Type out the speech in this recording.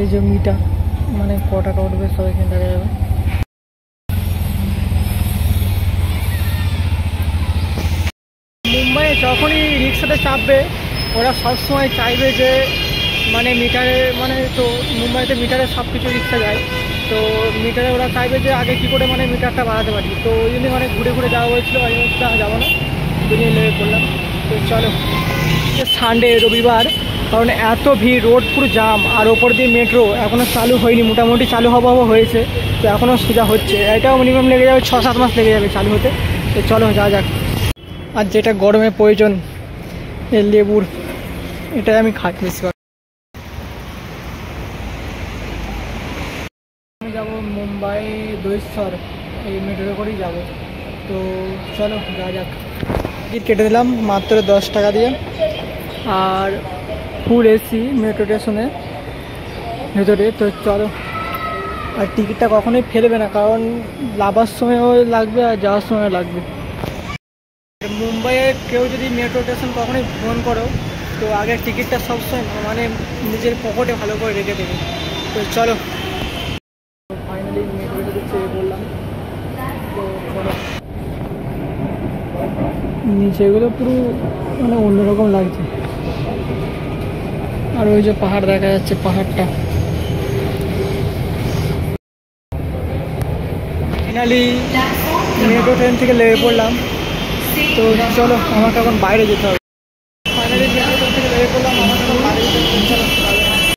এই যে মিটার, মানে ক টাকা উঠবে সব এখানে দেখা যাবে। মুম্বাইয়ে যখনই রিক্সাতে চাপবে ওরা সবসময় চাইবে যে মানে মিটারে, মানে তো মুম্বাইতে মিটারে সব কিছু রিক্সা যায়, তো মিটারে ওরা চাইবে যে আগে কী করে মানে মিটারটা বাড়াতে পারি। তো ওই জন্যই মানে ঘুরে ঘুরে যাওয়া হয়েছিল, আমি যাবো না, দুনিয়ে লেগে পড়লাম। তো চলো, সানডে রবিবার, কারণ এত ভিড়, রোড পুরো জাম, আর ওপর দিয়ে মেট্রো এখনও চালু হয়নি, মোটামুটি চালু হওয়া হয়েছে, তো এখনও সোজা হচ্ছে, এটাও মিনিমাম লেগে যাবে 6-7 মাস লেগে যাবে চালু হতে। তো চলো যাওয়া যাক। আর যেটা গরমে প্রয়োজন এই লেবুর, এটাই আমি খাই বেশি। আমি যাবো মুম্বাই দহিশ্বর, এই মেট্রো করেই যাবো। তো চলো যাওয়া যাক। টিকিট কেটে দিলাম মাত্র 10 টাকা দিয়ে, আর ফুল এসি মেট্রো স্টেশনে ভেতরে। তো চলো, আর টিকিটটা কখনোই ফেলবে না, কারণ যাবার সময়ও লাগবে আর যাওয়ার সময় লাগবে। মুম্বাইয়ে কেউ যদি মেট্রো স্টেশন কখনোই ভ্রমণ করো, তো আগে টিকিটটা সবসময় মানে নিজের পকেটে ভালো করে রেখে দেবে। তো চলো, ফাইনালি মেট্রোতে চেয়ে পড়লাম। তো চলো, নিচেগুলো পুরো মানে অন্যরকম লাগছে, আর ওই যে পাহাড় দেখা যাচ্ছে, পাহাড়টা। ফাইনালি মেট্রো ট্রেন থেকে লেগে পড়লাম। তো চলো, আমাকে এখন বাইরে যেতে হবে।